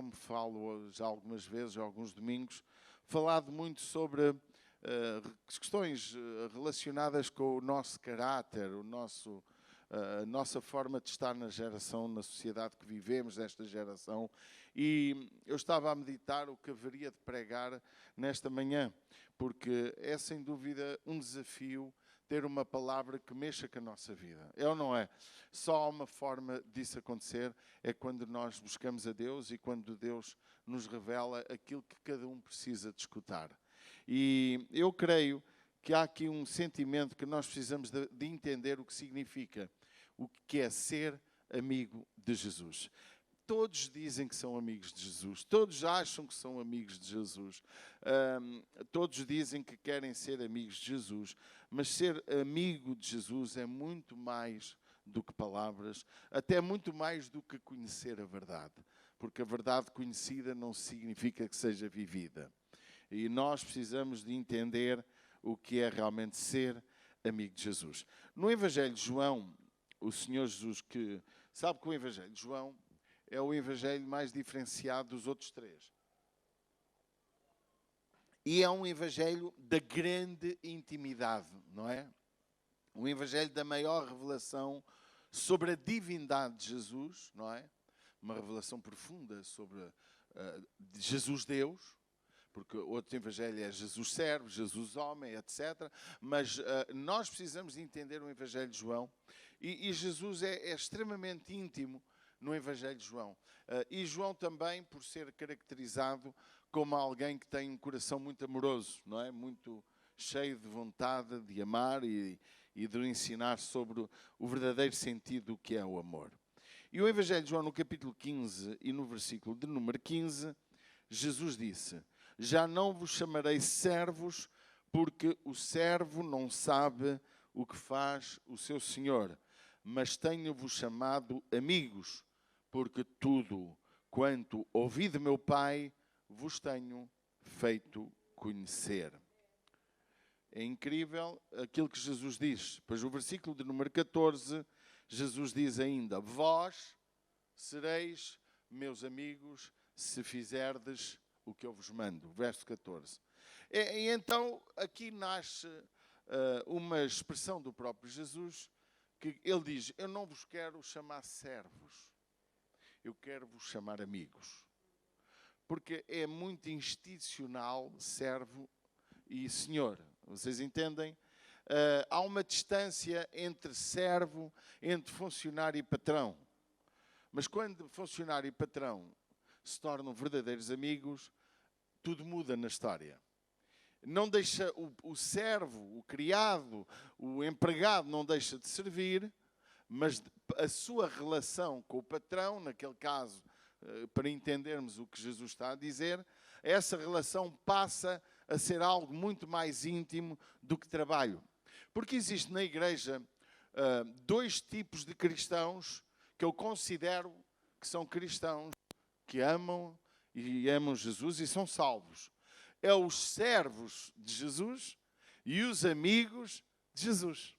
como falo já algumas vezes, alguns domingos, falado muito sobre questões relacionadas com o nosso caráter, a nossa forma de estar na geração, na sociedade que vivemos, nesta geração. E eu estava a meditar o que haveria de pregar nesta manhã, porque é sem dúvida um desafio ter uma palavra que mexa com a nossa vida. É ou não é? Só há uma forma disso acontecer, é quando nós buscamos a Deus e quando Deus nos revela aquilo que cada um precisa de escutar. E eu creio que há aqui um sentimento que nós precisamos de entender o que significa, o que é ser amigo de Jesus. Todos dizem que são amigos de Jesus, todos acham que são amigos de Jesus, todos dizem que querem ser amigos de Jesus, mas ser amigo de Jesus é muito mais do que palavras, até muito mais do que conhecer a verdade, porque a verdade conhecida não significa que seja vivida. E nós precisamos de entender o que é realmente ser amigo de Jesus. No Evangelho de João, o Senhor Jesus, sabe que o Evangelho de João é o evangelho mais diferenciado dos outros três. E é um evangelho da grande intimidade, não é? Um evangelho da maior revelação sobre a divindade de Jesus, não é? Uma revelação profunda sobre Jesus Deus, porque outro evangelho é Jesus servo, Jesus homem, etc. Mas nós precisamos de entender o Evangelho de João. E Jesus é extremamente íntimo no Evangelho de João. E João também, por ser caracterizado como alguém que tem um coração muito amoroso, não é? Muito cheio de vontade de amar e de ensinar sobre o verdadeiro sentido do que é o amor. E o Evangelho de João, no capítulo 15 e no versículo de número 15, Jesus disse: já não vos chamarei servos, porque o servo não sabe o que faz o seu senhor, mas tenho-vos chamado amigos, porque tudo quanto ouvi de meu Pai vos tenho feito conhecer. É incrível aquilo que Jesus diz. Pois o versículo de número 14, Jesus diz ainda: vós sereis meus amigos se fizerdes o que eu vos mando. Verso 14. E então aqui nasce uma expressão do próprio Jesus, que ele diz: eu não vos quero chamar servos, eu quero vos chamar amigos. Porque é muito institucional servo e senhor. Vocês entendem? Há uma distância entre servo, entre funcionário e patrão. Mas quando funcionário e patrão se tornam verdadeiros amigos, tudo muda na história. Não deixa o servo, o criado, o empregado não deixa de servir, mas a sua relação com o patrão, naquele caso, para entendermos o que Jesus está a dizer, essa relação passa a ser algo muito mais íntimo do que trabalho. Porque existe na igreja dois tipos de cristãos que eu considero que são cristãos que amam Jesus e são salvos. É os servos de Jesus e os amigos de Jesus.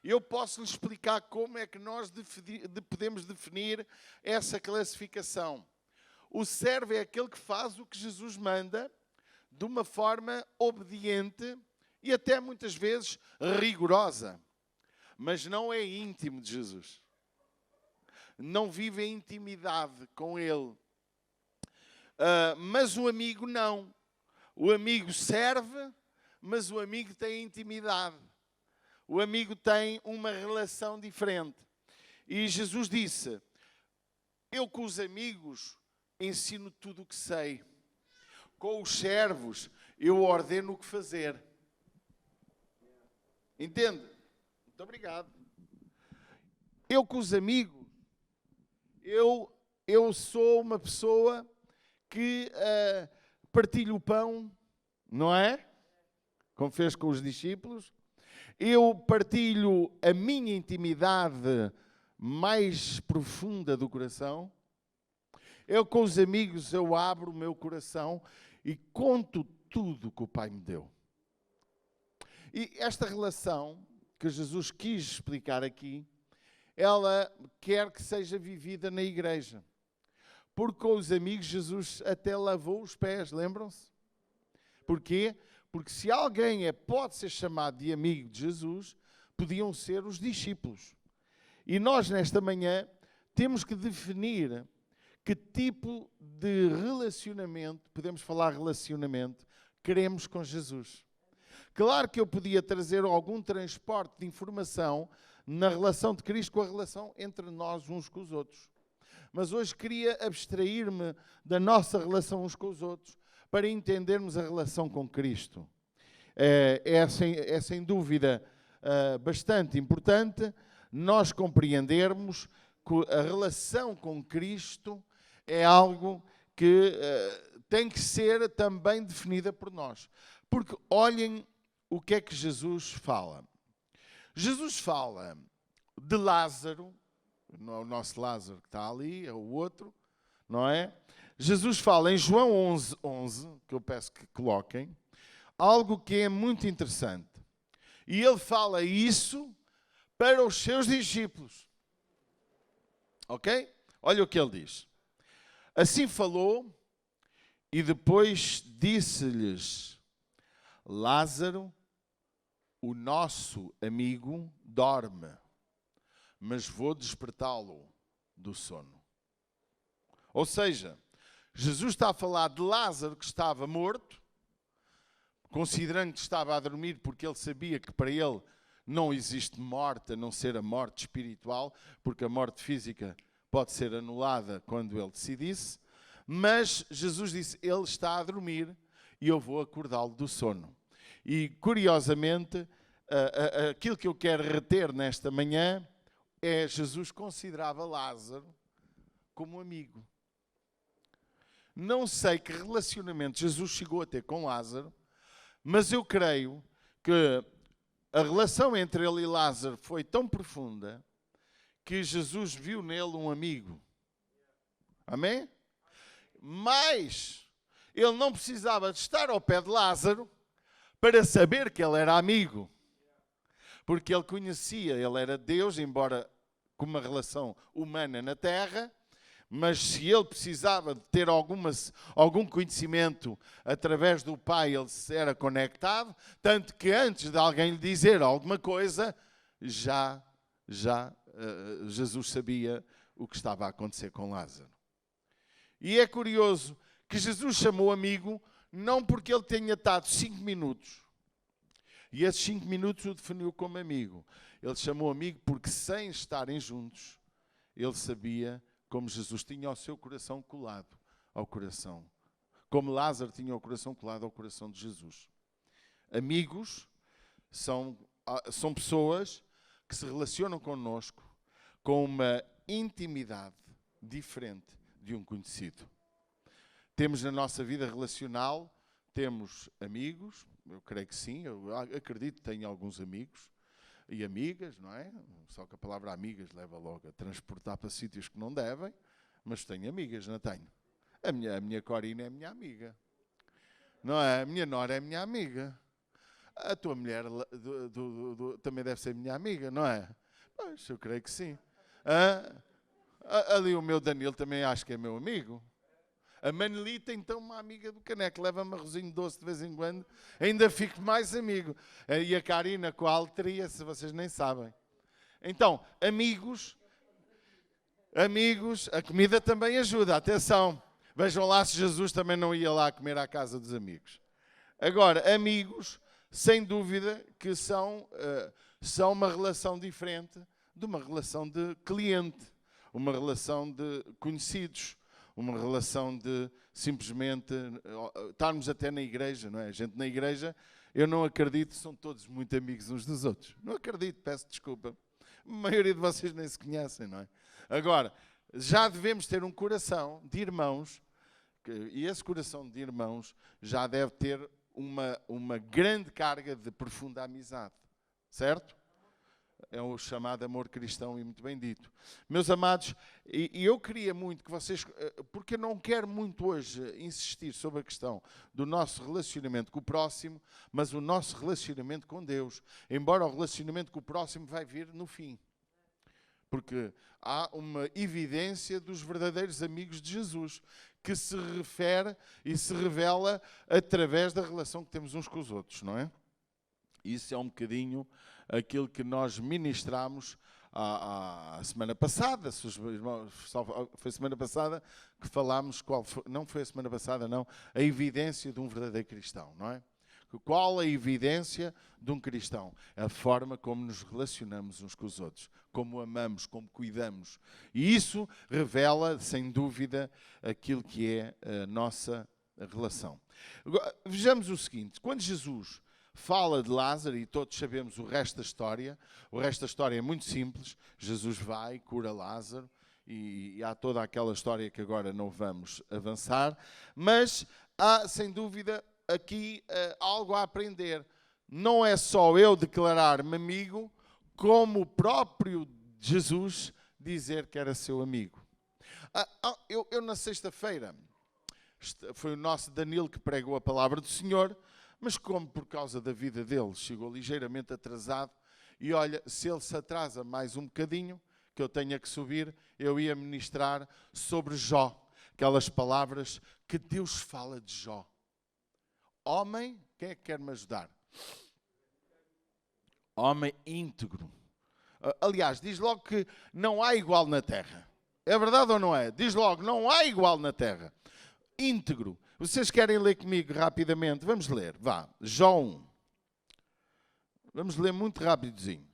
Eu posso lhe explicar como é que nós podemos definir essa classificação. O servo é aquele que faz o que Jesus manda de uma forma obediente e até muitas vezes rigorosa, mas não é íntimo de Jesus. Não vive em intimidade com Ele. Mas o amigo não. O amigo serve, mas o amigo tem intimidade. O amigo tem uma relação diferente. E Jesus disse: eu com os amigos ensino tudo o que sei. Com os servos eu ordeno o que fazer. Entende? Muito obrigado. Eu com os amigos, eu sou uma pessoa que partilho o pão, não é? Como fez com os discípulos. Eu partilho a minha intimidade mais profunda do coração. Eu com os amigos, eu abro o meu coração e conto tudo que o Pai me deu. E esta relação que Jesus quis explicar aqui, ela quer que seja vivida na igreja. Porque com os amigos Jesus até lavou os pés, lembram-se? Porquê? Porque se alguém pode ser chamado de amigo de Jesus, podiam ser os discípulos. E nós, nesta manhã, temos que definir que tipo de relacionamento, podemos falar relacionamento, queremos com Jesus. Claro que eu podia trazer algum transporte de informação na relação de Cristo com a relação entre nós uns com os outros. Mas hoje queria abstrair-me da nossa relação uns com os outros para entendermos a relação com Cristo. É sem dúvida bastante importante nós compreendermos que a relação com Cristo é algo que tem que ser também definida por nós. Porque olhem o que é que Jesus fala. Jesus fala de Lázaro, não é o nosso Lázaro que está ali, é o outro, não é? Jesus fala em João 11, que eu peço que coloquem, algo que é muito interessante. E ele fala isso para os seus discípulos. Ok? Olha o que ele diz. Assim falou e depois disse-lhes: Lázaro, o nosso amigo, dorme, mas vou despertá-lo do sono. Ou seja, Jesus está a falar de Lázaro que estava morto, considerando que estava a dormir porque ele sabia que para ele não existe morte a não ser a morte espiritual, porque a morte física pode ser anulada quando ele decidisse, mas Jesus disse, ele está a dormir e eu vou acordá-lo do sono. E curiosamente, aquilo que eu quero reter nesta manhã é Jesus considerava Lázaro como amigo. Não sei que relacionamento Jesus chegou a ter com Lázaro, mas eu creio que a relação entre ele e Lázaro foi tão profunda que Jesus viu nele um amigo. Amém? Mas ele não precisava de estar ao pé de Lázaro para saber que ele era amigo. Porque ele conhecia, ele era Deus, embora com uma relação humana na terra, mas se ele precisava de ter algum conhecimento através do Pai, ele se era conectado, tanto que antes de alguém lhe dizer alguma coisa, já Jesus sabia o que estava a acontecer com Lázaro. E é curioso que Jesus chamou amigo não porque ele tenha estado 5 minutos, e esses 5 minutos o definiu como amigo. Ele chamou amigo porque sem estarem juntos, ele sabia como Jesus tinha o seu coração colado ao coração. Como Lázaro tinha o coração colado ao coração de Jesus. Amigos são pessoas que se relacionam connosco com uma intimidade diferente de um conhecido. Temos na nossa vida relacional, temos amigos, eu creio que sim, eu acredito que tenho alguns amigos e amigas, não é? Só que a palavra amigas leva logo a transportar para sítios que não devem, mas tenho amigas, não tenho? A minha Corina é minha amiga, não é? A minha Nora é minha amiga. A tua mulher também deve ser minha amiga, não é? Pois, eu creio que sim. Ali o meu Danilo também acho que é meu amigo. A Manelita, então, uma amiga do Caneco, leva-me arrozinho doce de vez em quando, ainda fico mais amigo. E a Karina com a Altria, se vocês nem sabem. Então, amigos, a comida também ajuda, atenção. Vejam lá se Jesus também não ia lá comer à casa dos amigos. Agora, amigos, sem dúvida que são uma relação diferente de uma relação de cliente, uma relação de conhecidos, uma relação de simplesmente estarmos até na igreja, não é? A gente na igreja, eu não acredito, são todos muito amigos uns dos outros. Não acredito, peço desculpa. A maioria de vocês nem se conhecem, não é? Agora, já devemos ter um coração de irmãos, e esse coração de irmãos já deve ter uma grande carga de profunda amizade, certo? É o chamado amor cristão e muito bem dito. Meus amados, e eu queria muito que vocês, porque eu não quero muito hoje insistir sobre a questão do nosso relacionamento com o próximo, mas o nosso relacionamento com Deus, embora o relacionamento com o próximo vai vir no fim. Porque há uma evidência dos verdadeiros amigos de Jesus, que se refere e se revela através da relação que temos uns com os outros, não é? Isso é um bocadinho aquilo que nós ministramos a semana passada. Foi semana passada que falámos, não foi a semana passada, não, a evidência de um verdadeiro cristão, não é? Qual a evidência de um cristão? A forma como nos relacionamos uns com os outros, como amamos, como cuidamos. E isso revela, sem dúvida, aquilo que é a nossa relação. Vejamos o seguinte, quando Jesus fala de Lázaro, e todos sabemos o resto da história é muito simples. Jesus vai, cura Lázaro, e há toda aquela história que agora não vamos avançar, mas há, sem dúvida, aqui algo a aprender. Não é só eu declarar-me amigo, como o próprio Jesus dizer que era seu amigo. Eu na sexta-feira, foi o nosso Danilo que pregou a palavra do Senhor, mas como por causa da vida dele chegou ligeiramente atrasado, e olha, se ele se atrasa mais um bocadinho, que eu tenha que subir, eu ia ministrar sobre Jó, aquelas palavras que Deus fala de Jó. Homem, quem é que quer me ajudar? Homem íntegro. Aliás, diz logo que não há igual na terra. É verdade ou não é? Diz logo, não há igual na terra. Íntegro. Vocês querem ler comigo rapidamente? Vamos ler, vá. Jó 1. Vamos ler muito rapidozinho.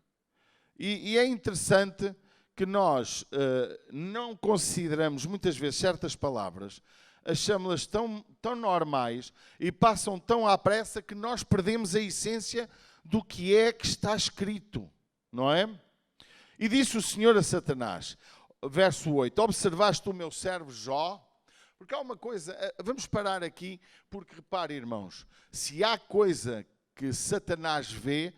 E é interessante que nós não consideramos muitas vezes certas palavras, achamos-las tão normais e passam tão à pressa que nós perdemos a essência do que é que está escrito, não é? E disse o Senhor a Satanás, verso 8, observaste o meu servo Jó? Porque há uma coisa, vamos parar aqui, porque repare, irmãos, se há coisa que Satanás vê,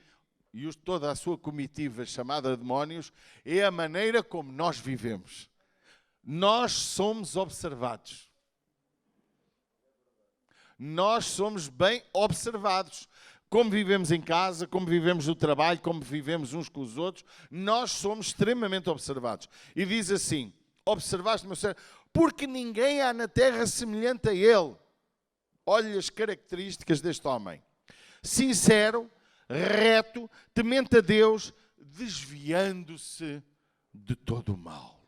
e toda a sua comitiva chamada demónios, é a maneira como nós vivemos. Nós somos observados. Nós somos bem observados. Como vivemos em casa, como vivemos no trabalho, como vivemos uns com os outros, nós somos extremamente observados. E diz assim, observaste, meu servo, porque ninguém há na terra semelhante a ele. Olha as características deste homem. Sincero, reto, temente a Deus, desviando-se de todo o mal.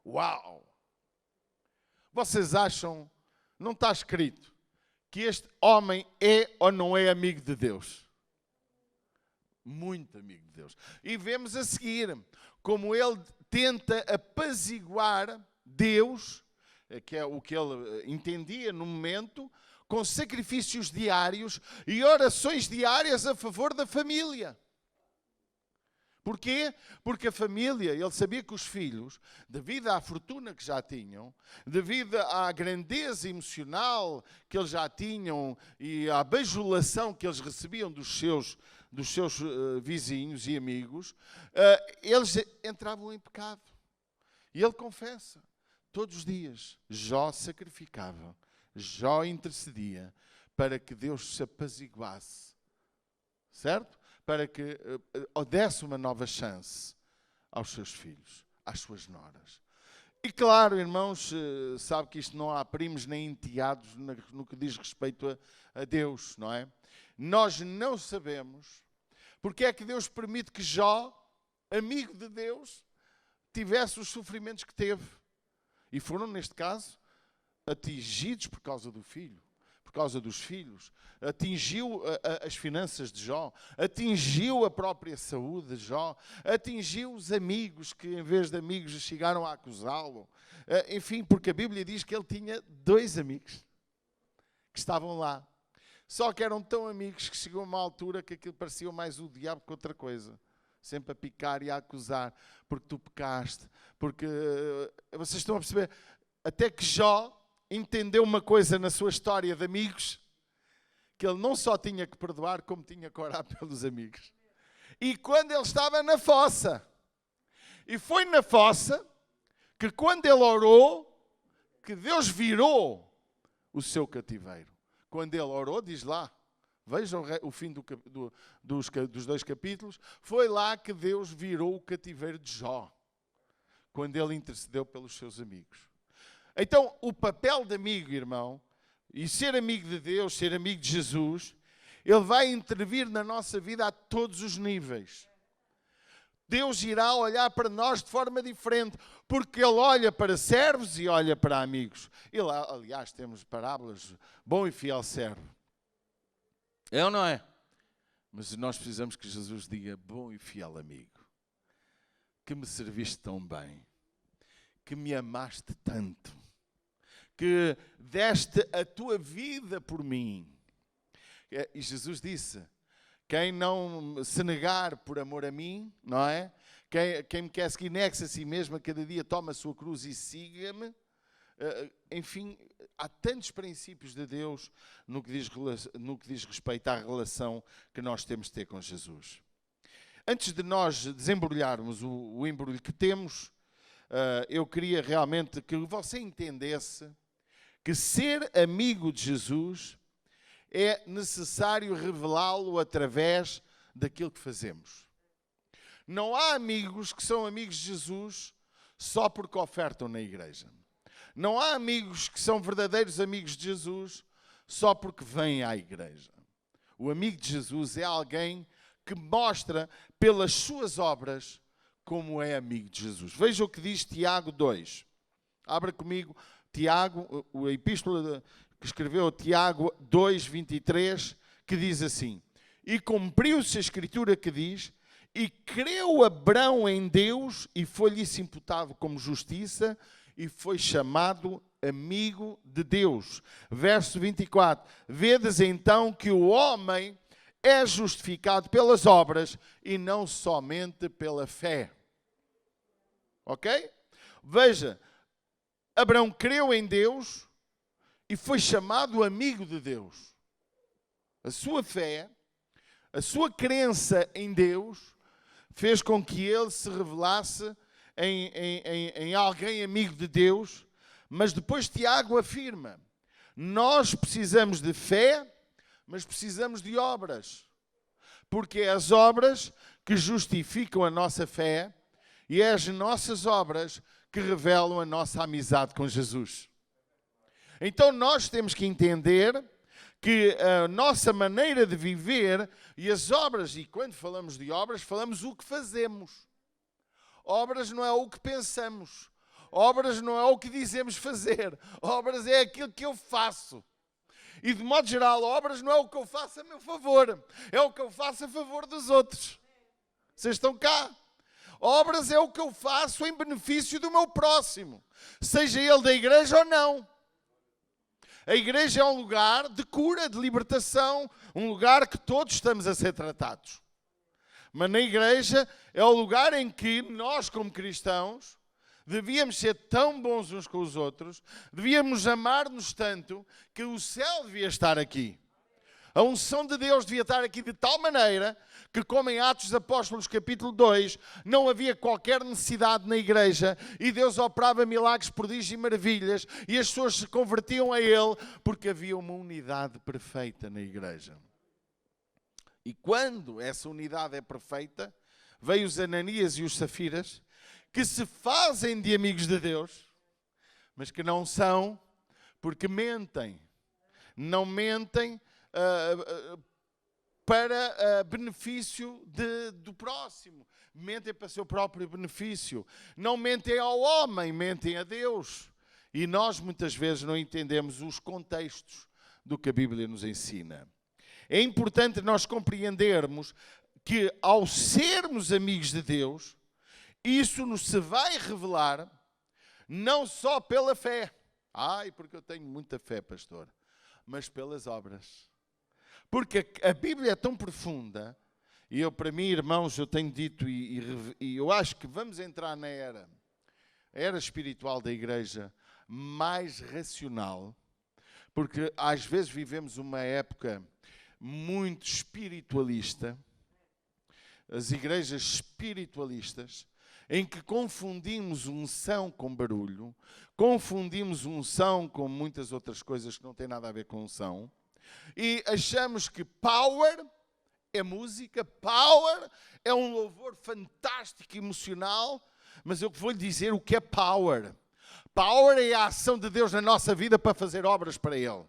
Uau! Vocês acham, não está escrito, que este homem é ou não é amigo de Deus? Muito amigo de Deus. E vemos a seguir como ele tenta apaziguar Deus, que é o que ele entendia no momento, com sacrifícios diários e orações diárias a favor da família. Porquê? Porque a família, ele sabia que os filhos, devido à fortuna que já tinham, devido à grandeza emocional que eles já tinham e à bajulação que eles recebiam dos seus vizinhos e amigos, eles entravam em pecado. E ele confessa, todos os dias, Jó sacrificava, Jó intercedia para que Deus se apaziguasse, certo? Para que desse uma nova chance aos seus filhos, às suas noras. E claro, irmãos, sabe que isto não há primos nem enteados no que diz respeito a Deus, não é? Nós não sabemos porque é que Deus permite que Jó, amigo de Deus, tivesse os sofrimentos que teve. E foram, neste caso, atingidos por causa do filho, por causa dos filhos. Atingiu as finanças de Jó, atingiu a própria saúde de Jó, atingiu os amigos que, em vez de amigos, chegaram a acusá-lo. Enfim, porque a Bíblia diz que ele tinha 2 amigos que estavam lá. Só que eram tão amigos que chegou a uma altura que aquilo parecia mais o diabo que outra coisa. Sempre a picar e a acusar, porque tu pecaste, porque vocês estão a perceber, até que Jó entendeu uma coisa na sua história de amigos, que ele não só tinha que perdoar, como tinha que orar pelos amigos. E quando ele estava na fossa, e foi na fossa, que quando ele orou, que Deus virou o seu cativeiro. Quando ele orou, diz lá, vejam o fim dos 2 capítulos, foi lá que Deus virou o cativeiro de Jó. quando ele intercedeu pelos seus amigos. Então, o papel de amigo, irmão, e ser amigo de Deus, ser amigo de Jesus, ele vai intervir na nossa vida a todos os níveis. Deus irá olhar para nós de forma diferente, porque Ele olha para servos e olha para amigos. Ele, aliás, temos parábolas, bom e fiel servo. É ou não é? Mas nós precisamos que Jesus diga, bom e fiel amigo, que me serviste tão bem, que me amaste tanto, que deste a tua vida por mim. E Jesus disse, quem não se negar por amor a mim, não é? Quem me quer seguir, negue-se a si mesmo, a cada dia toma a sua cruz e siga-me. Enfim, há tantos princípios de Deus no que diz respeito à relação que nós temos de ter com Jesus. Antes de nós desembrulharmos o embrulho que temos, eu queria realmente que você entendesse que ser amigo de Jesus é necessário revelá-lo através daquilo que fazemos. Não há amigos que são amigos de Jesus só porque ofertam na igreja. Não há amigos que são verdadeiros amigos de Jesus só porque vêm à igreja. O amigo de Jesus é alguém que mostra pelas suas obras como é amigo de Jesus. Veja o que diz Tiago 2. Abra comigo Tiago, a epístola que escreveu Tiago 2:23, que diz assim: e cumpriu-se a escritura que diz, e creu Abrão em Deus, e foi-lhe imputado como justiça, e foi chamado amigo de Deus. Verso 24, vedes então que o homem é justificado pelas obras, e não somente pela fé. Ok? Veja, Abrão creu em Deus, e foi chamado amigo de Deus. A sua fé, a sua crença em Deus, fez com que ele se revelasse em alguém amigo de Deus. Mas depois Tiago afirma, nós precisamos de fé, mas precisamos de obras. Porque é as obras que justificam a nossa fé e é as nossas obras que revelam a nossa amizade com Jesus. Então nós temos que entender que a nossa maneira de viver e as obras, e quando falamos de obras, falamos o que fazemos. Obras não é o que pensamos. Obras não é o que dizemos fazer. Obras é aquilo que eu faço. E de modo geral, obras não é o que eu faço a meu favor. É o que eu faço a favor dos outros. Vocês estão cá? Obras é o que eu faço em benefício do meu próximo. Seja ele da igreja ou não. A igreja é um lugar de cura, de libertação, um lugar que todos estamos a ser tratados. Mas na igreja é o lugar em que nós, como cristãos, devíamos ser tão bons uns com os outros, devíamos amar-nos tanto, que o céu devia estar aqui. A unção de Deus devia estar aqui de tal maneira que, como em Atos dos Apóstolos, capítulo 2, não havia qualquer necessidade na igreja e Deus operava milagres, prodígios e maravilhas e as pessoas se convertiam a Ele porque havia uma unidade perfeita na igreja. E quando essa unidade é perfeita, veio os Ananias e os Safiras, que se fazem de amigos de Deus, mas que não são, porque mentem. Não mentem para benefício do próximo. Mentem para o seu próprio benefício. Não mentem ao homem, mentem a Deus. E nós muitas vezes não entendemos os contextos do que a Bíblia nos ensina. É importante nós compreendermos que ao sermos amigos de Deus, isso nos se vai revelar não só pela fé. Porque eu tenho muita fé, pastor. Mas pelas obras. Porque a Bíblia é tão profunda, e para mim, irmãos, eu tenho dito, e eu acho que vamos entrar na era espiritual da igreja mais racional, porque às vezes vivemos uma época muito espiritualista, as igrejas espiritualistas, em que confundimos unção com barulho, confundimos unção com muitas outras coisas que não têm nada a ver com unção, e achamos que power é música, power é um louvor fantástico, emocional, mas eu vou lhe dizer o que é power. Power é a ação de Deus na nossa vida para fazer obras para Ele.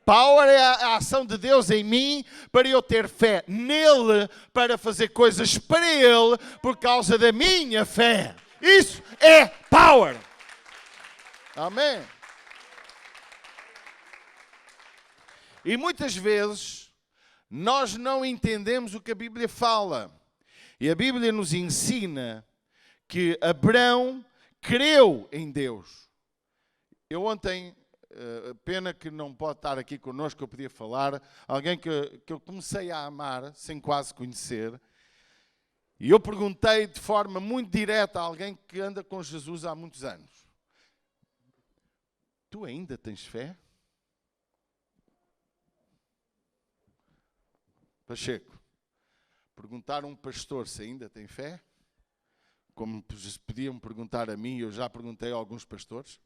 Power é a ação de Deus em mim para eu ter fé nele, para fazer coisas para Ele por causa da minha fé. Isso é power. Amém. E muitas vezes nós não entendemos o que a Bíblia fala. E a Bíblia nos ensina que Abraão creu em Deus. Eu ontem, pena que não pode estar aqui connosco, eu podia falar, alguém que eu comecei a amar, sem quase conhecer, e eu perguntei de forma muito direta a alguém que anda com Jesus há muitos anos: tu ainda tens fé? Pacheco, perguntar a um pastor se ainda tem fé, como podiam perguntar a mim, eu já perguntei a alguns pastores,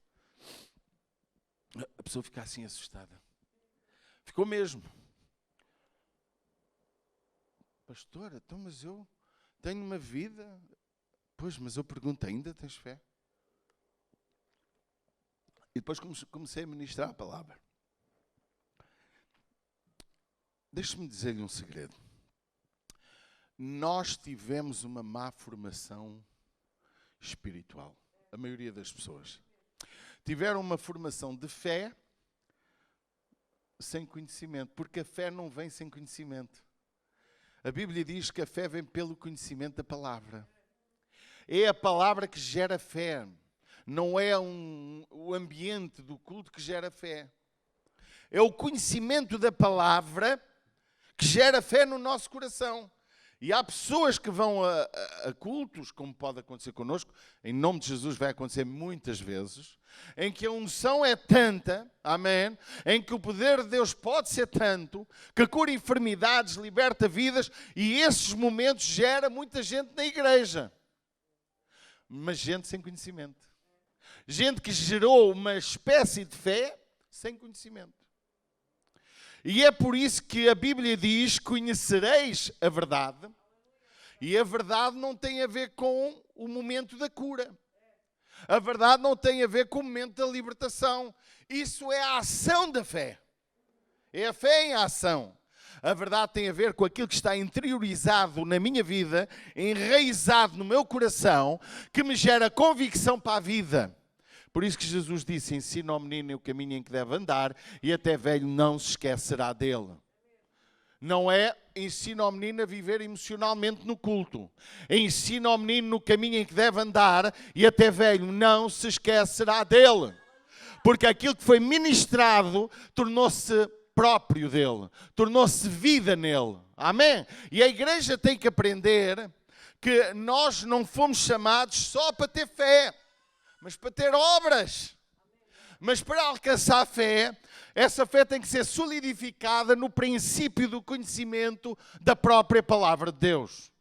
a pessoa fica assim assustada. Ficou mesmo. Pastora, então, mas eu tenho uma vida. Pois, mas eu pergunto, ainda tens fé? E depois comecei a ministrar a palavra. Deixe-me dizer-lhe um segredo. Nós tivemos uma má formação espiritual. A maioria das pessoas tiveram uma formação de fé sem conhecimento, porque a fé não vem sem conhecimento. A Bíblia diz que a fé vem pelo conhecimento da palavra. É a palavra que gera fé. Não é o ambiente do culto que gera fé. É o conhecimento da palavra que gera fé no nosso coração. E há pessoas que vão a cultos, como pode acontecer connosco, em nome de Jesus vai acontecer muitas vezes, em que a unção é tanta, amém, em que o poder de Deus pode ser tanto, que cura enfermidades, liberta vidas, e esses momentos gera muita gente na igreja. Mas gente sem conhecimento. Gente que gerou uma espécie de fé sem conhecimento. E é por isso que a Bíblia diz: conhecereis a verdade. E a verdade não tem a ver com o momento da cura. A verdade não tem a ver com o momento da libertação. Isso é a ação da fé. É a fé em ação. A verdade tem a ver com aquilo que está interiorizado na minha vida, enraizado no meu coração, que me gera convicção para a vida. Por isso que Jesus disse: ensina ao menino o caminho em que deve andar, e até velho não se esquecerá dele. Não é ensina ao menino a viver emocionalmente no culto. Ensina ao menino no caminho em que deve andar, e até velho não se esquecerá dele. Porque aquilo que foi ministrado tornou-se próprio dele, tornou-se vida nele. Amém? E a igreja tem que aprender que nós não fomos chamados só para ter fé, mas para ter obras. Mas para alcançar a fé, essa fé tem que ser solidificada no princípio do conhecimento da própria palavra de Deus.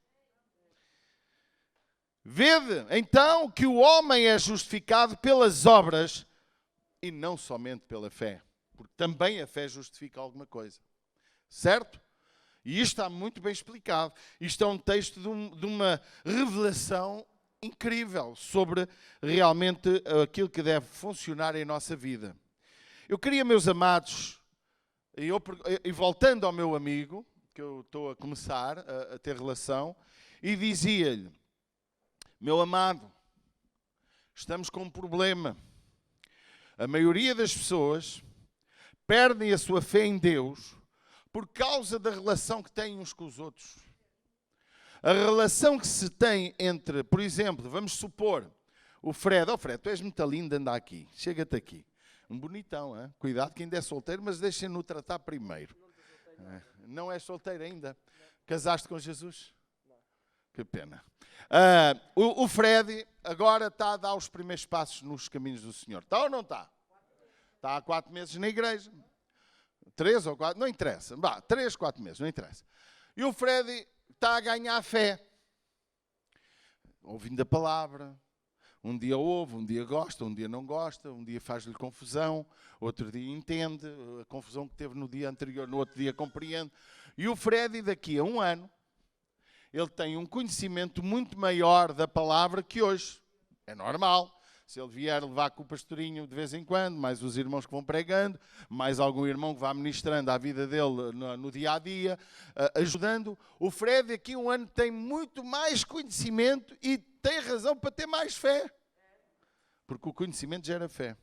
Vede, então, que o homem é justificado pelas obras e não somente pela fé. Porque também a fé justifica alguma coisa. Certo? E isto está muito bem explicado. Isto é um texto de uma revelação incrível sobre realmente aquilo que deve funcionar em nossa vida. Eu queria, meus amados, e voltando ao meu amigo, que eu estou a começar a ter relação, e dizia-lhe: meu amado, estamos com um problema. A maioria das pessoas perdem a sua fé em Deus por causa da relação que têm uns com os outros. A relação que se tem entre, por exemplo, vamos supor, o Fred. Oh Fred, tu és muito lindo, anda aqui. Chega-te aqui. Um bonitão, hein? Cuidado que ainda é solteiro, mas deixem-no tratar primeiro. Não és solteiro ainda? Casaste com Jesus? Não. Que pena. O Fred agora está a dar os primeiros passos nos caminhos do Senhor. Está ou não está? Está há 4 meses na igreja. 3 ou 4, não interessa. 3, 4 meses, não interessa. E o Fred está a ganhar fé. Ouvindo a palavra. Um dia ouve, um dia gosta, um dia não gosta, um dia faz-lhe confusão, outro dia entende, a confusão que teve no dia anterior, no outro dia compreende. E o Fred, daqui a 1 ano, ele tem um conhecimento muito maior da palavra que hoje. É normal. Se ele vier levar com o pastorinho de vez em quando, mais os irmãos que vão pregando, mais algum irmão que vá ministrando a vida dele no dia a dia, ajudando. O Fred, aqui um ano, tem muito mais conhecimento e tem razão para ter mais fé. Porque o conhecimento gera fé.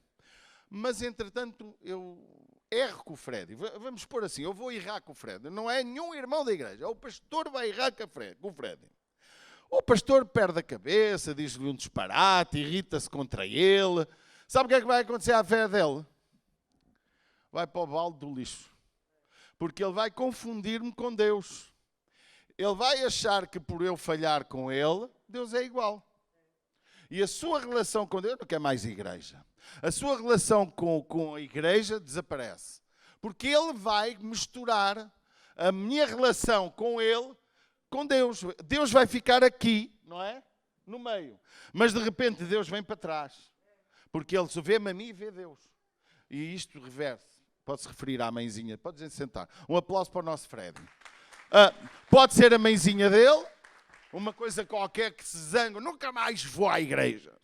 Mas, entretanto, eu erro com o Fred. Vamos pôr assim, eu vou errar com o Fred. Não é nenhum irmão da igreja. O pastor vai errar com o Fred. O pastor perde a cabeça, diz-lhe um disparate, irrita-se contra ele. Sabe o que é que vai acontecer à fé dele? Vai para o balde do lixo. Porque ele vai confundir-me com Deus. Ele vai achar que por eu falhar com ele, Deus é igual. E a sua relação com Deus não quer mais igreja. A sua relação com a igreja desaparece. Porque ele vai misturar a minha relação com ele com Deus. Deus vai ficar aqui, não é? No meio. Mas de repente Deus vem para trás. Porque ele só vê-me a mim e vê Deus. E isto reverte. Pode-se referir à mãezinha. Pode sentar. Um aplauso para o nosso Fred. Pode ser a mãezinha dele. Uma coisa qualquer que se zanga. Nunca mais vou à igreja.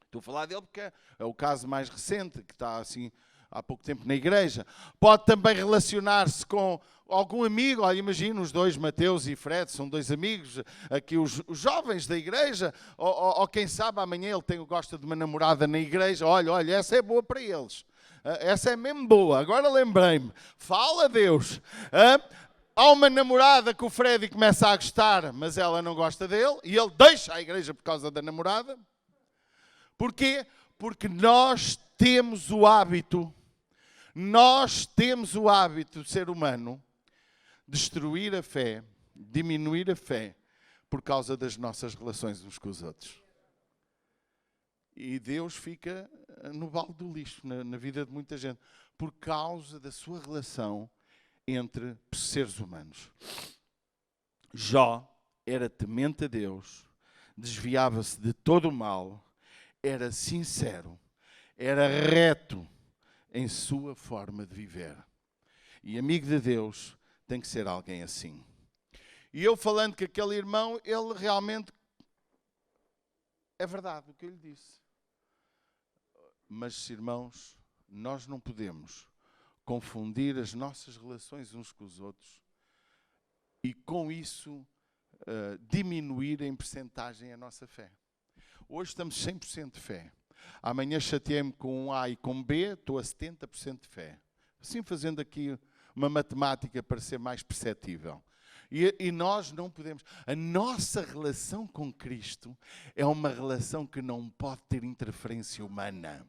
Estou a falar dele porque é o caso mais recente, que está assim há pouco tempo na igreja. Pode também relacionar-se com algum amigo. Olha, imagina os dois, Mateus e Fred, são dois amigos, aqui os jovens da igreja, ou quem sabe amanhã ele gosta de uma namorada na igreja. Olha, essa é boa para eles. Essa é mesmo boa. Agora lembrei-me. Fala Deus. Há uma namorada que o Fred começa a gostar, mas ela não gosta dele, e ele deixa a igreja por causa da namorada. Porquê? Porque nós temos o hábito, o ser humano, destruir a fé, diminuir a fé, por causa das nossas relações uns com os outros. E Deus fica no balde do lixo, na vida de muita gente, por causa da sua relação entre seres humanos. Jó era temente a Deus, desviava-se de todo o mal, era sincero, era reto em sua forma de viver. E amigo de Deus tem que ser alguém assim. E eu falando que aquele irmão, ele realmente é verdade o que eu lhe disse. Mas, irmãos, nós não podemos confundir as nossas relações uns com os outros e com isso diminuir em percentagem a nossa fé. Hoje estamos 100% de fé. Amanhã chateei-me com um A e com um B, estou a 70% de fé. Assim fazendo aqui uma matemática para ser mais perceptível. E nós não podemos. A nossa relação com Cristo é uma relação que não pode ter interferência humana.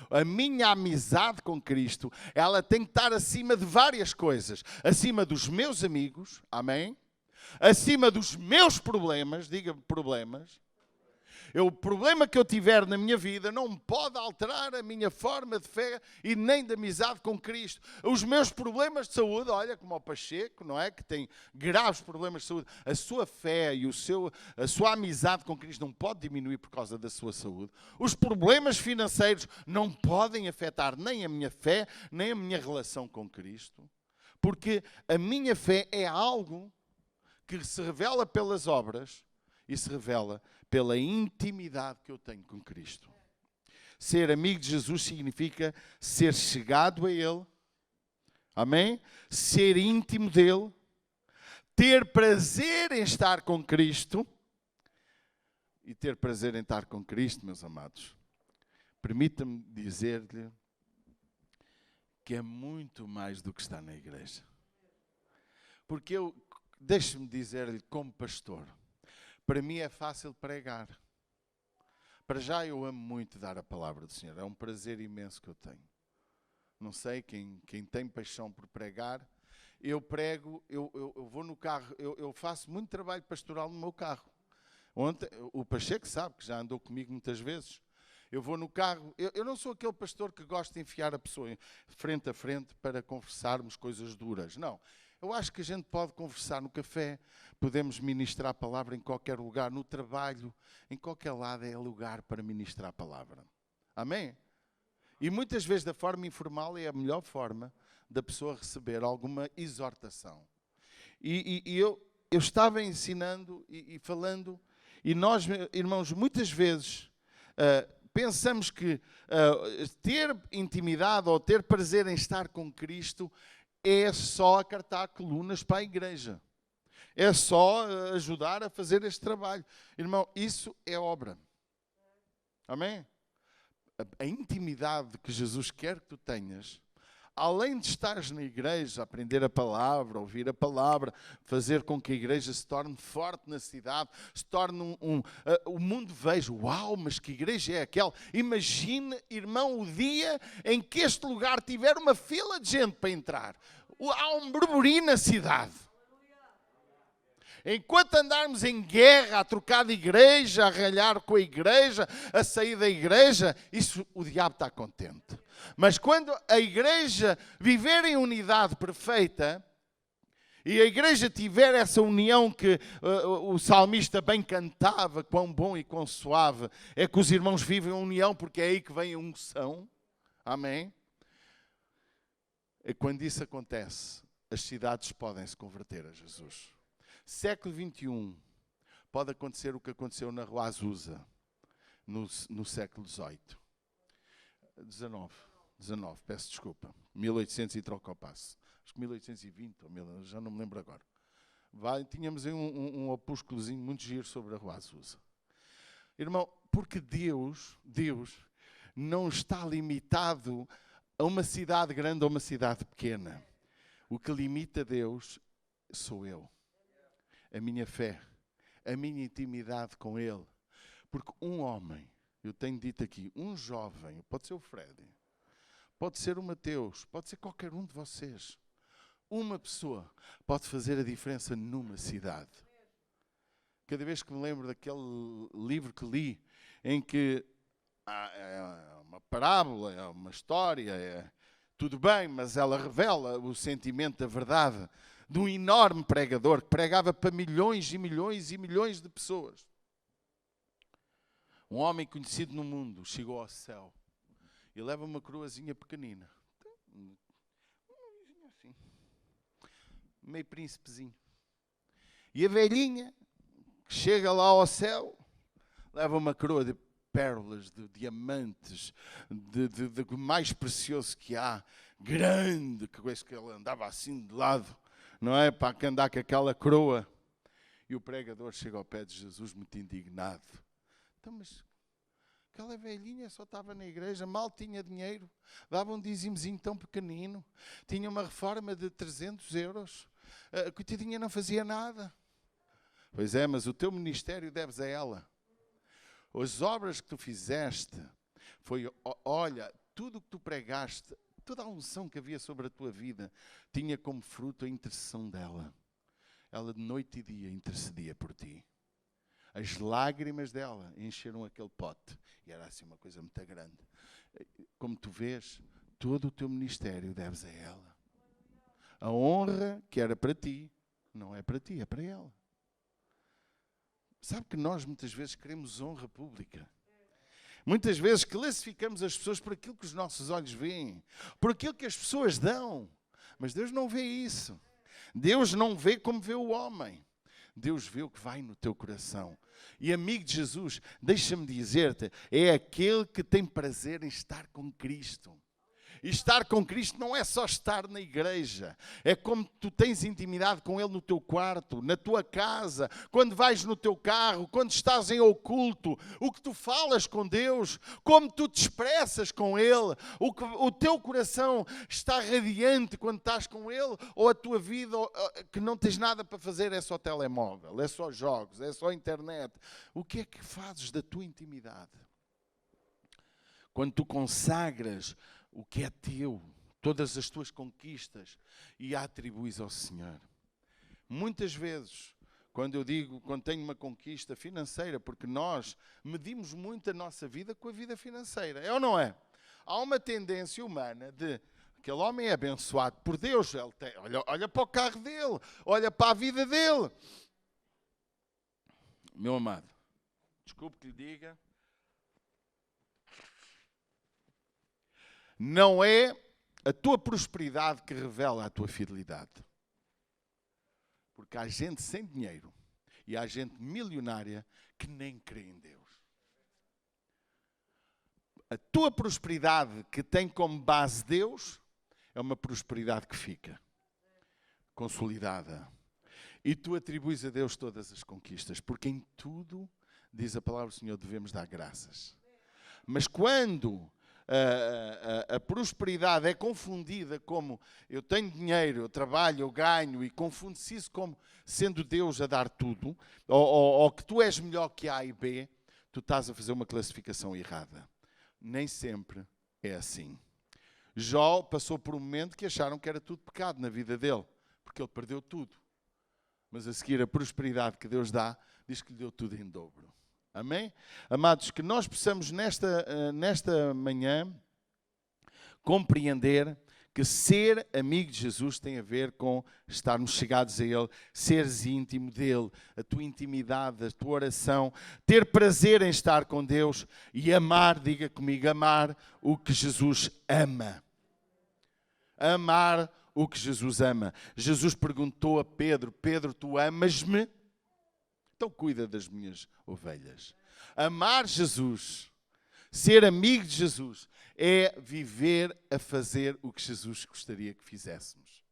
A minha amizade com Cristo, ela tem que estar acima de várias coisas. Acima dos meus amigos, amém? Acima dos meus problemas, diga-me problemas. O problema que eu tiver na minha vida não pode alterar a minha forma de fé e nem de amizade com Cristo. Os meus problemas de saúde, olha, como o Pacheco, não é? Que tem graves problemas de saúde. A sua fé e a sua amizade com Cristo não pode diminuir por causa da sua saúde. Os problemas financeiros não podem afetar nem a minha fé, nem a minha relação com Cristo. Porque a minha fé é algo que se revela pelas obras e se revela pela intimidade que eu tenho com Cristo. Ser amigo de Jesus significa ser chegado a Ele, amém? Ser íntimo dEle, ter prazer em estar com Cristo e ter prazer em estar com Cristo, meus amados. Permita-me dizer-lhe que é muito mais do que estar na igreja. Porque deixe-me dizer-lhe como pastor, para mim é fácil pregar. Para já eu amo muito dar a palavra do Senhor. É um prazer imenso que eu tenho. Não sei, quem tem paixão por pregar, eu prego, eu vou no carro, eu faço muito trabalho pastoral no meu carro. Ontem, o Pacheco sabe, que já andou comigo muitas vezes. Eu vou no carro, eu não sou aquele pastor que gosta de enfiar a pessoa frente a frente para conversarmos coisas duras. Não. Eu acho que a gente pode conversar no café, podemos ministrar a palavra em qualquer lugar, no trabalho, em qualquer lado é lugar para ministrar a palavra. Amém? E muitas vezes da forma informal é a melhor forma da pessoa receber alguma exortação. E eu estava ensinando e falando, e nós, irmãos, muitas vezes pensamos que ter intimidade ou ter prazer em estar com Cristo é só acartar colunas para a igreja. É só ajudar a fazer este trabalho. Irmão, isso é obra. Amém? A intimidade que Jesus quer que tu tenhas, além de estares na igreja, aprender a palavra, ouvir a palavra, fazer com que a igreja se torne forte na cidade, se torne o mundo veja, uau, mas que igreja é aquela? Imagine, irmão, o dia em que este lugar tiver uma fila de gente para entrar. Há um burburinho na cidade. Enquanto andarmos em guerra, a trocar de igreja, a ralhar com a igreja, a sair da igreja, isso o diabo está contente. Mas quando a igreja viver em unidade perfeita, e a igreja tiver essa união que o salmista bem cantava, quão bom e quão suave, é que os irmãos vivem em união, porque é aí que vem a unção. Amém? E quando isso acontece, as cidades podem se converter a Jesus. Século XXI, pode acontecer o que aconteceu na Rua Azusa, no século XVIII. 19, peço desculpa. 1800 e troca ao passo. Acho que 1820, já não me lembro agora. Tínhamos aí um opúsculozinho muito giro sobre a Rua Azusa. Irmão, porque Deus não está limitado a uma cidade grande ou uma cidade pequena. O que limita Deus sou eu. A minha fé, a minha intimidade com Ele. Porque um homem, eu tenho dito aqui, um jovem, pode ser o Freddy, pode ser o Mateus, pode ser qualquer um de vocês. Uma pessoa pode fazer a diferença numa cidade. Cada vez que me lembro daquele livro que li, em que é uma parábola, é uma história, tudo bem, mas ela revela o sentimento da verdade de um enorme pregador que pregava para milhões e milhões e milhões de pessoas. Um homem conhecido no mundo chegou ao céu e leva uma coroazinha pequenina. Assim, meio príncipezinho. E a velhinha, que chega lá ao céu, leva uma coroa de pérolas, de diamantes, de mais precioso que há, grande, que coisa que ele andava assim de lado, não é? Para andar com aquela coroa. E o pregador chega ao pé de Jesus muito indignado. Então, mas aquela velhinha só estava na igreja, mal tinha dinheiro, dava um dizimozinho tão pequenino, tinha uma reforma de 300 euros, a coitadinha não fazia nada. Pois é, mas o teu ministério deves a ela. As obras que tu fizeste, olha, tudo o que tu pregaste, toda a unção que havia sobre a tua vida, tinha como fruto a intercessão dela. Ela de noite e dia intercedia por ti. As lágrimas dela encheram aquele pote. E era assim uma coisa muito grande. Como tu vês, todo o teu ministério deves a ela. A honra que era para ti, não é para ti, é para ela. Sabe que nós muitas vezes queremos honra pública. Muitas vezes classificamos as pessoas por aquilo que os nossos olhos veem, por aquilo que as pessoas dão. Mas Deus não vê isso. Deus não vê como vê o homem. Deus vê o que vai no teu coração. E amigo de Jesus, deixa-me dizer-te, é aquele que tem prazer em estar com Cristo. E estar com Cristo não é só estar na igreja. É como tu tens intimidade com Ele no teu quarto, na tua casa, quando vais no teu carro, quando estás em oculto, o que tu falas com Deus, como tu te expressas com Ele, o teu coração está radiante quando estás com Ele, ou a tua vida que não tens nada para fazer, é só telemóvel, é só jogos, é só internet. O que é que fazes da tua intimidade? Quando tu consagras o que é teu, todas as tuas conquistas, e a atribuis ao Senhor. Muitas vezes, quando tenho uma conquista financeira, porque nós medimos muito a nossa vida com a vida financeira, é ou não é? Há uma tendência humana de aquele homem é abençoado por Deus, ele tem, olha para o carro dele, olha para a vida dele. Meu amado, desculpe que lhe diga, não é a tua prosperidade que revela a tua fidelidade. Porque há gente sem dinheiro e há gente milionária que nem crê em Deus. A tua prosperidade que tem como base Deus é uma prosperidade que fica consolidada. E tu atribuis a Deus todas as conquistas, porque em tudo, diz a palavra do Senhor, devemos dar graças. Mas quando a prosperidade é confundida como eu tenho dinheiro, eu trabalho, eu ganho, e confunde-se isso como sendo Deus a dar tudo, ou que tu és melhor que A e B, tu estás a fazer uma classificação errada. Nem sempre é assim. Jó passou por um momento que acharam que era tudo pecado na vida dele, porque ele perdeu tudo. Mas a seguir a prosperidade que Deus dá, diz que lhe deu tudo em dobro. Amém? Amados, que nós possamos nesta manhã compreender que ser amigo de Jesus tem a ver com estarmos chegados a Ele, seres íntimo dEle, a tua intimidade, a tua oração, ter prazer em estar com Deus e amar, diga comigo, amar o que Jesus ama. Amar o que Jesus ama. Jesus perguntou a Pedro, Pedro, tu amas-me? Então cuida das minhas ovelhas. Amar Jesus, ser amigo de Jesus, é viver a fazer o que Jesus gostaria que fizéssemos.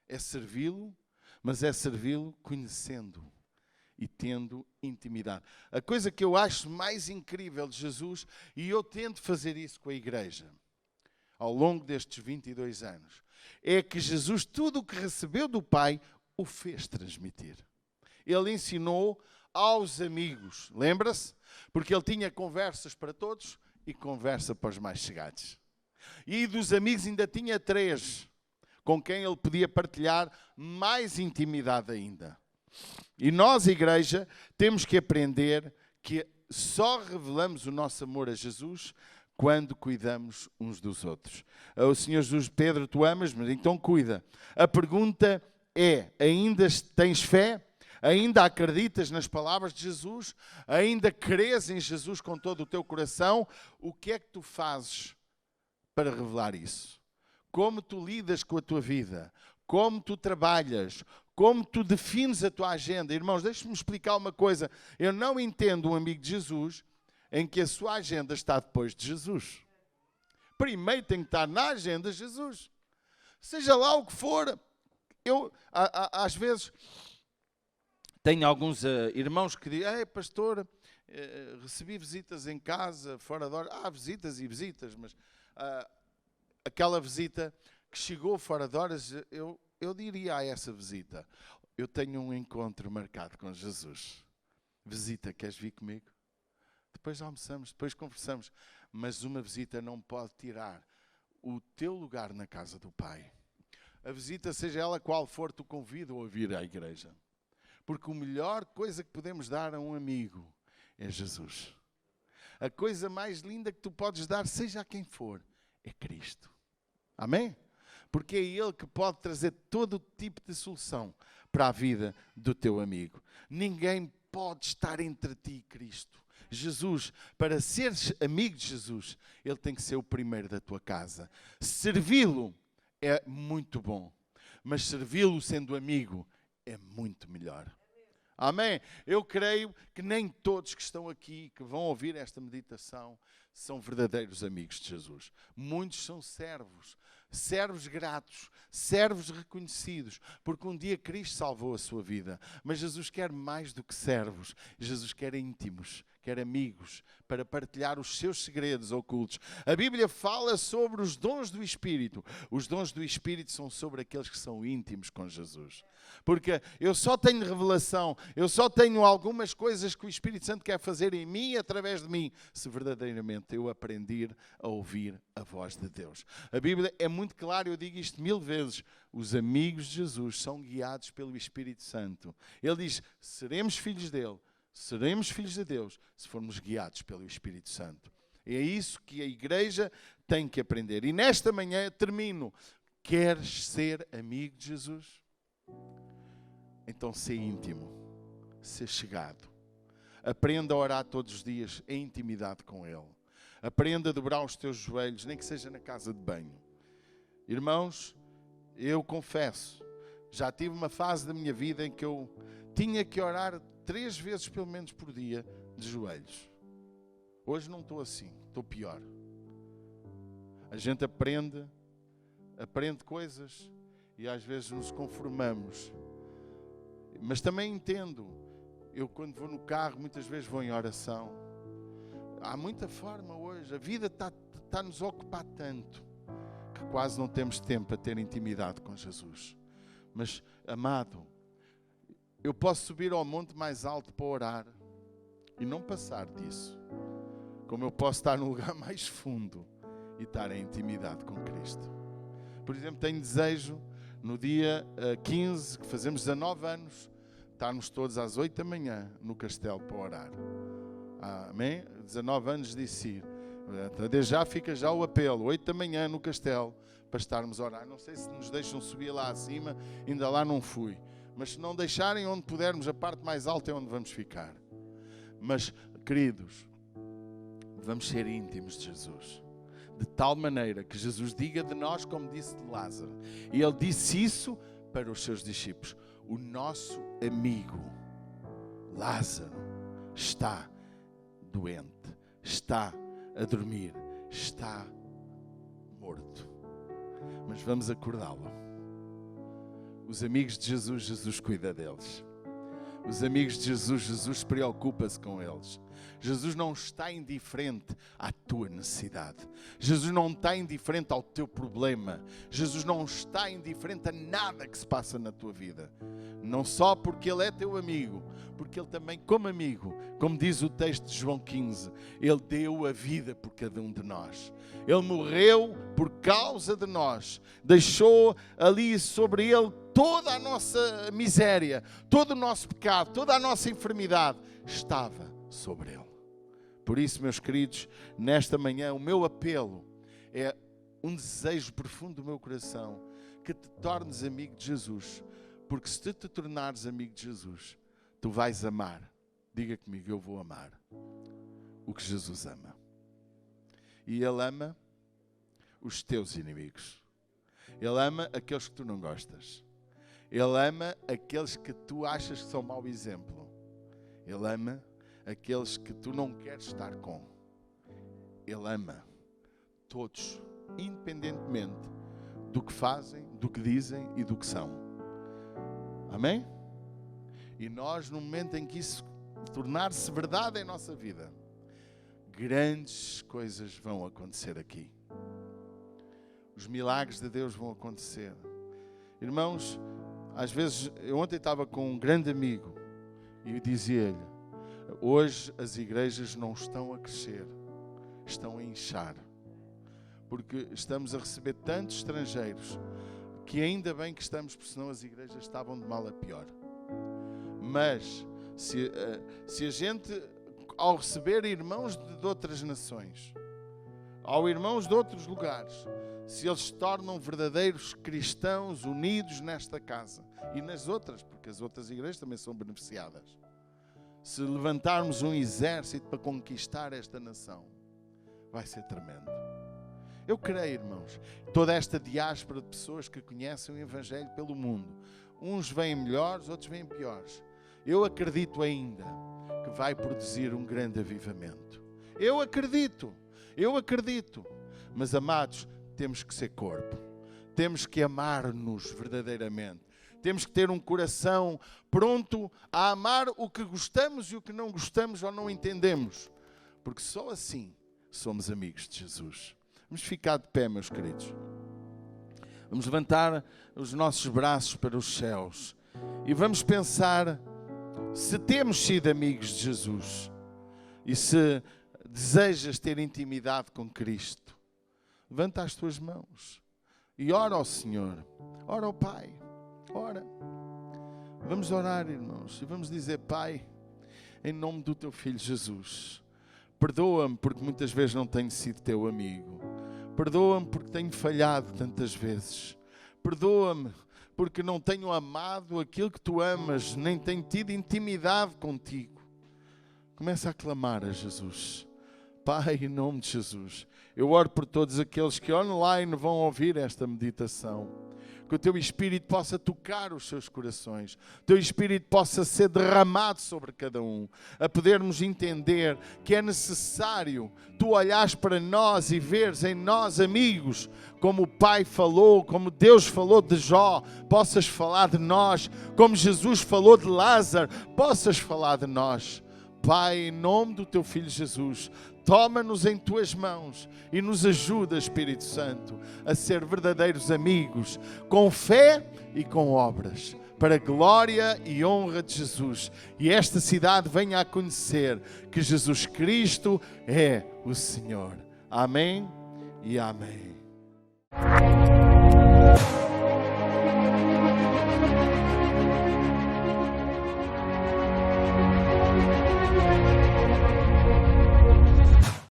É servi-lo, mas é servi-lo conhecendo e tendo intimidade. A coisa que eu acho mais incrível de Jesus, e eu tento fazer isso com a igreja, ao longo destes 22 anos, é que Jesus, tudo o que recebeu do Pai, o fez transmitir. Ele ensinou aos amigos, lembra-se? Porque ele tinha conversas para todos e conversa para os mais chegados. E dos amigos ainda tinha 3, com quem ele podia partilhar mais intimidade ainda. E nós, igreja, temos que aprender que só revelamos o nosso amor a Jesus quando cuidamos uns dos outros. O Senhor Jesus, Pedro, tu amas-me? Então cuida. A pergunta é, ainda tens fé? Ainda acreditas nas palavras de Jesus? Ainda crês em Jesus com todo o teu coração? O que é que tu fazes para revelar isso? Como tu lidas com a tua vida? Como tu trabalhas? Como tu defines a tua agenda? Irmãos, deixe-me explicar uma coisa. Eu não entendo um amigo de Jesus em que a sua agenda está depois de Jesus. Primeiro tem que estar na agenda de Jesus. Seja lá o que for. Eu, às vezes... Tenho alguns irmãos que dizem, pastor, recebi visitas em casa, fora de hora. Há visitas e visitas, mas aquela visita que chegou fora de horas, eu diria a essa visita, eu tenho um encontro marcado com Jesus. Visita, queres vir comigo? Depois almoçamos, depois conversamos. Mas uma visita não pode tirar o teu lugar na casa do Pai. A visita, seja ela qual for, tu convido a vir à igreja. Porque a melhor coisa que podemos dar a um amigo é Jesus. A coisa mais linda que tu podes dar, seja a quem for, é Cristo. Amém? Porque é Ele que pode trazer todo tipo de solução para a vida do teu amigo. Ninguém pode estar entre ti e Cristo. Jesus, para seres amigo de Jesus, Ele tem que ser o primeiro da tua casa. Servi-lo é muito bom, mas servi-lo sendo amigo é muito melhor. Amém? Eu creio que nem todos que estão aqui, que vão ouvir esta meditação, são verdadeiros amigos de Jesus. Muitos são servos, servos gratos, servos reconhecidos, porque um dia Cristo salvou a sua vida. Mas Jesus quer mais do que servos. Jesus quer íntimos, quer amigos, para partilhar os seus segredos ocultos. A Bíblia fala sobre os dons do Espírito. Os dons do Espírito são sobre aqueles que são íntimos com Jesus. Porque eu só tenho revelação, eu só tenho algumas coisas que o Espírito Santo quer fazer em mim e através de mim, se verdadeiramente eu aprender a ouvir a voz de Deus. A Bíblia é muito clara, eu digo isto 1000 vezes, os amigos de Jesus são guiados pelo Espírito Santo. Ele diz, seremos filhos dele, seremos filhos de Deus, se formos guiados pelo Espírito Santo. É isso que a igreja tem que aprender. E nesta manhã termino. Queres ser amigo de Jesus? Então, ser íntimo, ser chegado. Aprenda a orar todos os dias em intimidade com Ele. Aprenda a dobrar os teus joelhos, nem que seja na casa de banho. Irmãos, eu confesso, Já tive uma fase da minha vida em que eu tinha que orar 3 vezes pelo menos por dia de joelhos. Hoje não estou assim, estou pior. A gente aprende coisas e às vezes nos conformamos. Mas também entendo, eu quando vou no carro muitas vezes vou em oração. Há muita forma hoje, a vida está a nos ocupar tanto que quase não temos tempo para ter intimidade com Jesus. Mas, amado, eu posso subir ao monte mais alto para orar e não passar disso. Como eu posso estar no lugar mais fundo e estar em intimidade com Cristo. Por exemplo, tenho desejo, no dia 15, que fazemos 19 anos, estarmos todos às 8 da manhã no castelo para orar. Amém? 19 anos disse ir. Desde já fica já o apelo, 8 da manhã no castelo, para estarmos a orar. Não sei se nos deixam subir lá acima, ainda lá não fui. Mas se não deixarem, onde pudermos, a parte mais alta é onde vamos ficar. Mas, queridos, vamos ser íntimos de Jesus. De tal maneira que Jesus diga de nós como disse de Lázaro. E ele disse isso para os seus discípulos. O nosso amigo Lázaro está doente, está a dormir, está morto. Mas vamos acordá-lo. Os amigos de Jesus, Jesus cuida deles. Os amigos de Jesus, Jesus preocupa-se com eles. Jesus não está indiferente à tua necessidade. Jesus não está indiferente ao teu problema. Jesus não está indiferente a nada que se passa na tua vida. Não só porque Ele é teu amigo, porque Ele também, como amigo, como diz o texto de João 15, Ele deu a vida por cada um de nós. Ele morreu por causa de nós. Deixou ali sobre Ele toda a nossa miséria, todo o nosso pecado, toda a nossa enfermidade estava sobre Ele. Por isso, meus queridos, nesta manhã o meu apelo é um desejo profundo do meu coração, que te tornes amigo de Jesus. Porque se te tornares amigo de Jesus, tu vais amar. Diga comigo, eu vou amar o que Jesus ama. E Ele ama os teus inimigos. Ele ama aqueles que tu não gostas. Ele ama aqueles que tu achas que são mau exemplo. Ele ama aqueles que tu não queres estar com. Ele ama todos, independentemente do que fazem, do que dizem e do que são. Amém? E nós, no momento em que isso tornar-se verdade em nossa vida, grandes coisas vão acontecer aqui. Os milagres de Deus vão acontecer. Irmãos, às vezes, eu ontem estava com um grande amigo e eu dizia-lhe, hoje as igrejas não estão a crescer, estão a inchar. Porque estamos a receber tantos estrangeiros que ainda bem que estamos, porque senão as igrejas estavam de mal a pior. Mas se a gente, ao receber irmãos de outras nações, ao irmãos de outros lugares, se eles se tornam verdadeiros cristãos unidos nesta casa e nas outras, porque as outras igrejas também são beneficiadas, se levantarmos um exército para conquistar esta nação, vai ser tremendo. Eu creio, irmãos, toda esta diáspora de pessoas que conhecem o Evangelho pelo mundo, uns vêm melhores, outros vêm piores. Eu acredito ainda que vai produzir um grande avivamento. Eu acredito. Mas, amados, temos que ser corpo. Temos que amar-nos verdadeiramente. Temos que ter um coração pronto a amar o que gostamos e o que não gostamos ou não entendemos. Porque só assim somos amigos de Jesus. Vamos ficar de pé, meus queridos. Vamos levantar os nossos braços para os céus. E vamos pensar se temos sido amigos de Jesus. E se desejas ter intimidade com Cristo. Levanta as tuas mãos. E ora ao Senhor. Ora ao Pai. Ora. Vamos orar, irmãos. E vamos dizer, Pai, em nome do Teu Filho Jesus, perdoa-me porque muitas vezes não tenho sido Teu amigo. Perdoa-me porque tenho falhado tantas vezes. Perdoa-me porque não tenho amado aquilo que Tu amas, nem tenho tido intimidade contigo. Começa a clamar a Jesus. Pai, em nome de Jesus, eu oro por todos aqueles que online vão ouvir esta meditação. que o Teu Espírito possa tocar os seus corações, o Teu Espírito possa ser derramado sobre cada um, a podermos entender que é necessário Tu olhares para nós e veres em nós amigos, como o Pai falou, como Deus falou de Jó, possas falar de nós, como Jesus falou de Lázaro, possas falar de nós. Pai, em nome do Teu Filho Jesus, toma-nos em Tuas mãos e nos ajuda, Espírito Santo, a ser verdadeiros amigos, com fé e com obras, para a glória e honra de Jesus. E esta cidade venha a conhecer que Jesus Cristo é o Senhor. Amém e amém.